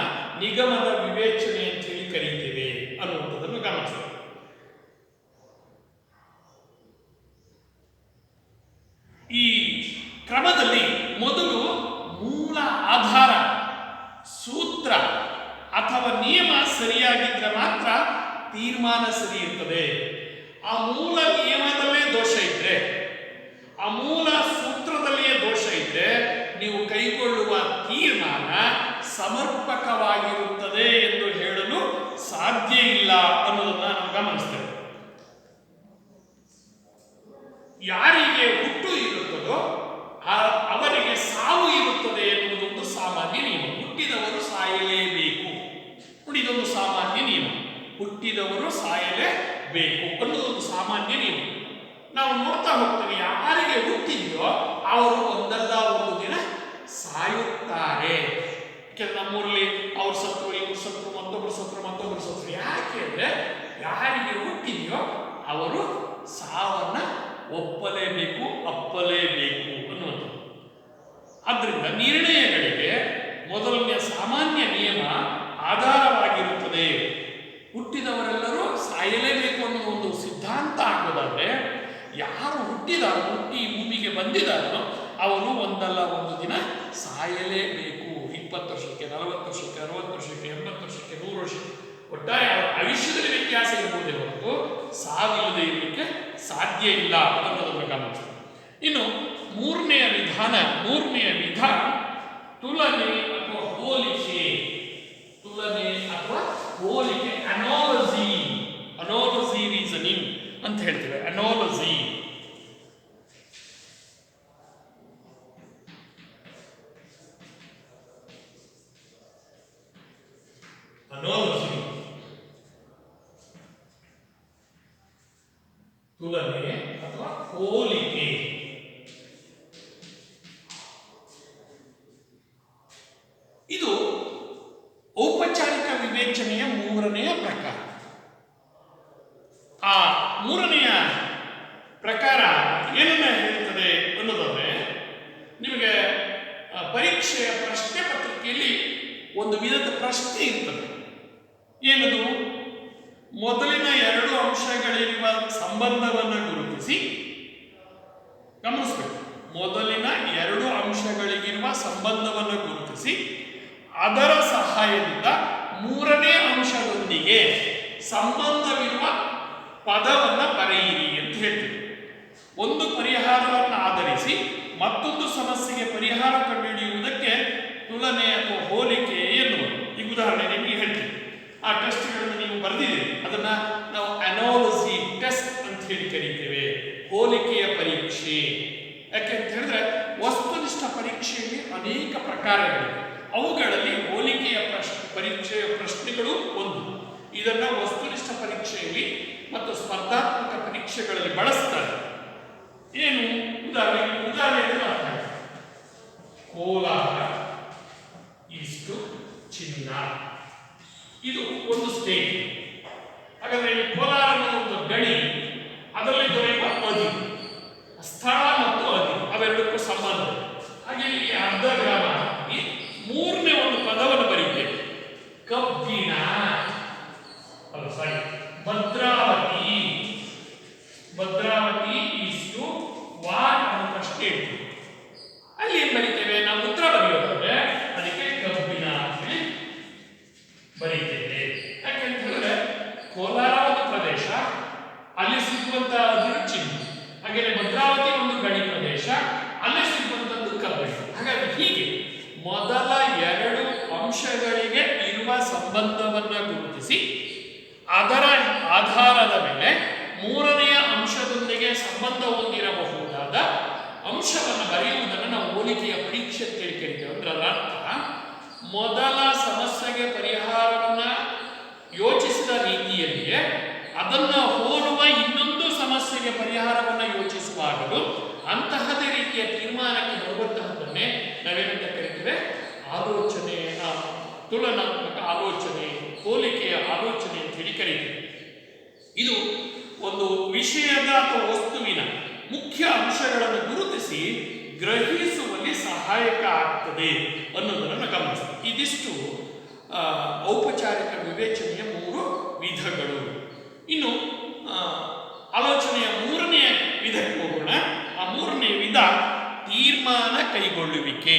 ನಿಗಮದ ವಿವೇಚನೆ ಅಂತ ಹೇಳಿ ಕರೀತೇವೆ ಅನ್ನುವಂಥದ್ದನ್ನು ಗಮನಿಸಬೇಕು. ಈ ಕ್ರಮದಲ್ಲಿ ಮೊದಲು ಮೂಲ ಆಧಾರ ಸೂತ್ರ ಅಥವಾ ನಿಯಮ ಸರಿಯಾಗಿದ್ರೆ ಮಾತ್ರ ತೀರ್ಮಾನ ಸರಿ ಇರ್ತದೆ. ಆ ಮೂಲ ನಿಯಮದಲ್ಲೇ ದೋಷ ಇದ್ರೆ, ಆ ಮೂಲ ಸೂತ್ರದಲ್ಲಿಯೇ ದೋಷ ಇದ್ರೆ, ನೀವು ಕೈಗೊಳ್ಳುವ ತೀರ್ಮಾನ ಸಮರ್ಪಕವಾಗಿರುತ್ತದೆ ಎಂದು ಹೇಳಲು ಸಾಧ್ಯ ಇಲ್ಲ ಅನ್ನೋದನ್ನ ನಾವು ಗಮನಿಸ್ತೇವೆ. ಯಾರಿಗೆ ಹುಟ್ಟು ಇರುತ್ತದೋ ಅವರಿಗೆ ಸಾವು ಇರುತ್ತದೆ ಎನ್ನುವುದೊಂದು ಸಾಮಾನ್ಯ ನಿಯಮ. ಹುಟ್ಟಿದವರು ಸಾಯಲೇಬೇಕು, ಇದೊಂದು ಸಾಮಾನ್ಯ ನಿಯಮ. ಹುಟ್ಟಿದವರು ಸಾಯಲೇಬೇಕು ಅನ್ನೋದೊಂದು ಸಾಮಾನ್ಯ ನಿಯಮ. ನಾವು ನೋಡ್ತಾ ಹೋಗ್ತೇವೆ, ಯಾರಿಗೆ ಹುಟ್ಟಿದೆಯೋ ಅವರು ಒಂದಲ್ಲ ಒಂದು ದಿನ ಸಾಯುತ್ತಾರೆ. ನಮ್ಮೂರಲ್ಲಿ ಅವ್ರು ಸತ್ರು, ಇವ್ರು ಸತ್ರು, ಮತ್ತೊಬ್ರು ಸತ್ರು. ಯಾಕೆ ಅಂದ್ರೆ, ಯಾರಿಗೆ ಹುಟ್ಟಿದೆಯೋ ಅವರು ಸಾವನ್ನ ಒಪ್ಪಲೇಬೇಕು, ಅಪ್ಪಲೇಬೇಕು ಅನ್ನುವಂಥದ್ದು. ಆದ್ರಿಂದ ನಿರ್ಣಯಗಳಿಗೆ ಮೊದಲನೆಯ ಸಾಮಾನ್ಯ ನಿಯಮ ಆಧಾರವಾಗಿರುತ್ತದೆ. ಹುಟ್ಟಿದವರೆಲ್ಲರೂ ಸಾಯಲೇಬೇಕು ಅನ್ನೋ ಒಂದು ಸಿದ್ಧಾಂತ ಆಗೋದಾದ್ರೆ, ಯಾರು ಹುಟ್ಟಿದಾರೋ, ಹುಟ್ಟಿ ಭೂಮಿಗೆ ಬಂದಿದ್ದಾರೋ ಅವರು ಒಂದಲ್ಲ ಒಂದು ದಿನ ಸಾಯಲೇಬೇಕು. 20 ವರ್ಷಕ್ಕೆ, 40 ವರ್ಷಕ್ಕೆ, 60 ವರ್ಷಕ್ಕೆ, 80 ವರ್ಷಕ್ಕೆ, 100 ವರ್ಷಕ್ಕೆ, ಒಟ್ಟಾರೆ ಅವರ ಆಯುಷ್ಯದಲ್ಲಿ ವ್ಯತ್ಯಾಸ ಇರಬಹುದೇ ಹೊರತು ಸಾವಿಲ್ಲದೆ ಇರಲಿಕ್ಕೆ ಸಾಧ್ಯ ಇಲ್ಲ ಅನ್ನೋದನ್ನು ಗಮನಿಸಿ. ಇನ್ನು ಮೂರನೆಯ ವಿಧ ತುಲನೆ ಅಥವಾ ಹೋಲಿಕೆ. ಅನಾಲಜಿ ರೀಸನಿಂಗ್ ಅಂತ ಹೇಳ್ತೇವೆ. ಅನಾಲಜಿ ತುಲನೆ ಅಥವಾ ಹೋಲಿಕೆ. ಇದು ವಿವೇಚನೆಯ ಮೂರನೆಯ ಪ್ರಕಾರ. ಆ ಮೂರನೆಯ ಪ್ರಕಾರ ಏನನ್ನ ಹೇಳ್ತದೆ ಅನ್ನೋದಾದ್ರೆ, ನಿಮಗೆ ಪರೀಕ್ಷೆಯ ಪ್ರಶ್ನೆ ಪತ್ರಿಕೆಯಲ್ಲಿ ಒಂದು ವಿಧದ ಪ್ರಶ್ನೆ ಇರ್ತದೆ. ಏನದು? ಮೊದಲಿನ ಎರಡು ಅಂಶಗಳಿರುವ ಸಂಬಂಧವನ್ನು ಗುರುತಿಸಿ, ಗಮನಿಸಬೇಕು, ಮೊದಲಿನ ಎರಡು ಅಂಶಗಳಿಗಿರುವ ಸಂಬಂಧವನ್ನು ಗುರುತಿಸಿ ಅದರ ಸಹಾಯದಿಂದ ಮೂರನೇ ಅಂಶದೊಂದಿಗೆ ಸಂಬಂಧವಿರುವ ಪದವನ್ನು ಬರೆಯಿರಿ ಅಂತ ಹೇಳ್ತೀವಿ. ಒಂದು ಪರಿಹಾರವನ್ನು ಆಧರಿಸಿ ಮತ್ತೊಂದು ಸಮಸ್ಯೆಗೆ ಪರಿಹಾರ ಕಂಡುಹಿಡಿಯುವುದಕ್ಕೆ ತುಲನೆ ಅಥವಾ ಹೋಲಿಕೆ ಎನ್ನುವುದು. ಈಗ ಉದಾಹರಣೆ ನಿಮಗೆ ಹೇಳ್ತೀವಿ, ಆ ಟೆಸ್ಟ್ಗಳನ್ನು ನೀವು ಬರೆದಿದ್ದೀರಿ, ಅದನ್ನ ನಾವು ಅನಾಲಜಿ ಟೆಸ್ಟ್ ಅಂತ ಹೇಳಿ ಕರೀತೇವೆ, ಹೋಲಿಕೆಯ ಪರೀಕ್ಷೆ. ಯಾಕೆ ಅಂತ ಹೇಳಿದ್ರೆ ವಸ್ತುನಿಷ್ಠ ಪರೀಕ್ಷೆಯಲ್ಲಿ ಅನೇಕ ಪ್ರಕಾರಗಳಿವೆ. ಅವುಗಳಲ್ಲಿ ಹೋಲಿಕೆಯ ಪರೀಕ್ಷೆಯ ಪ್ರಶ್ನೆಗಳು ಒಂದು. ಇದನ್ನ ವಸ್ತುನಿಷ್ಠ ಪರೀಕ್ಷೆಯಲ್ಲಿ ಮತ್ತು ಸ್ಪರ್ಧಾತ್ಮಕ ಪರೀಕ್ಷೆಗಳಲ್ಲಿ ಬಳಸ್ತಾರೆ. ಏನು? ಉದಾಹರಣೆ ಕೋಲಾರ ಇಷ್ಟು ಚಿನ್ನ, ಇದು ಒಂದು ಸ್ಟೇಟ್. ಹಾಗಾದ್ರೆ ಈ ಕೋಲಾರ ಒಂದು ಗಣಿ, ಅದರಲ್ಲಿ ದೊರೆಯುವ ಅದಿ, ಸ್ಥಳ ಮತ್ತು ಅದಿ ಅವೆರಡಕ್ಕೂ ಸಂಬಂಧ. ಹಾಗೆ ಇಲ್ಲಿ ಅರ್ಧ ಗ್ರಾಮ ಈ ಮೂರನೇ ಒಂದು ಪದವನ್ನು ಬರೀತೇವೆ, ಕಬ್ಬಿಣ. ಭದ್ರಾವತಿ. ಭದ್ರಾವತಿ ಇಷ್ಟು ವಾಟ್ ಅನ್ನೋ ಪ್ರಶ್ನೆ ಇರ್ತದೆ. ಅಲ್ಲಿ ಏನ್ ಬರೀತೇವೆ? ನಾವು ಉತ್ತರ ಬರೆಯೋದಾದ್ರೆ ಅದಕ್ಕೆ ಕಬ್ಬಿಣ ಅಂತ ಹೇಳಿ ಬರೀತೇವೆ. ಯಾಕೆಂತ ಹೇಳಿದ್ರೆ ಕೋಲಾರ ಒಂದು ಪ್ರದೇಶ, ಅಲ್ಲಿ ಸಿಗುವಂತಹ ಅದಿರು ಚಿನ್ನ. ಹಾಗೆ ಭದ್ರಾವತಿ ಒಂದು ಗಣಿ ಪ್ರದೇಶ, ಅಲ್ಲಿ ಸಿಗುವಂತದ್ದು ಕಬ್ಬಿಣ. ಹಾಗಾಗಿ ಹೀಗೆ ಮೊದಲ ಎರಡು ಅಂಶಗಳಿಗೆ ಇರುವ ಸಂಬಂಧವನ್ನ ಗುರುತಿಸಿ ಅದರ ಆಧಾರದ ಮೇಲೆ ಮೂರನೆಯ ಅಂಶದೊಂದಿಗೆ ಸಂಬಂಧ ಹೊಂದಿರಬಹುದಾದ ಅಂಶವನ್ನು ಬರೆಯುವುದನ್ನು ನಾವು ಹೋಲಿಕೆಯ ಪರೀಕ್ಷೆ ಅಂತ ಹೇಳಿ ಕರಿತೇವೆ. ಅಂದ್ರೆ ಅದರ ಅರ್ಥ, ಮೊದಲ ಸಮಸ್ಯೆಗೆ ಪರಿಹಾರವನ್ನ ಯೋಚಿಸಿದ ರೀತಿಯಲ್ಲಿಯೇ ಅದನ್ನ ಹೋಲುವ ಇನ್ನೊಂದು ಸಮಸ್ಯೆಗೆ ಪರಿಹಾರವನ್ನು ಯೋಚಿಸುವಾಗಲೂ ಅಂತಹದೇ ರೀತಿಯ ತೀರ್ಮಾನಕ್ಕೆ ಬರುವಂತಹದ್ದನ್ನೇ ನಾವೇನಂತ ಕರಿತೇವೆ? ಆಲೋಚನೆ, ತುಲನಾತ್ಮಕ ಆಲೋಚನೆ, ಹೋಲಿಕೆಯ ಆಲೋಚನೆ ಅಂತ ಹೇಳಿ ಕರೀತೇವೆ. ಇದು ಒಂದು ವಿಷಯದ ಅಥವಾ ವಸ್ತುವಿನ ಮುಖ್ಯ ಅಂಶಗಳನ್ನು ಗುರುತಿಸಿ ಗ್ರಹಿಸುವಲ್ಲಿ ಸಹಾಯಕ ಆಗ್ತದೆ ಅನ್ನೋದನ್ನು ಗಮನಿಸ್ತೀವಿ. ಇದಿಷ್ಟು ಔಪಚಾರಿಕ ವಿವೇಚನೆಯ ಮೂರು ವಿಧಗಳು. ಇನ್ನು ಆಲೋಚನೆಯ ಮೂರನೆಯ ವಿಧಕ್ಕೆ ಹೋಗೋಣ. ಆ ಮೂರನೆಯ ವಿಧ ತೀರ್ಮಾನ ಕೈಗೊಳ್ಳುವಿಕೆ.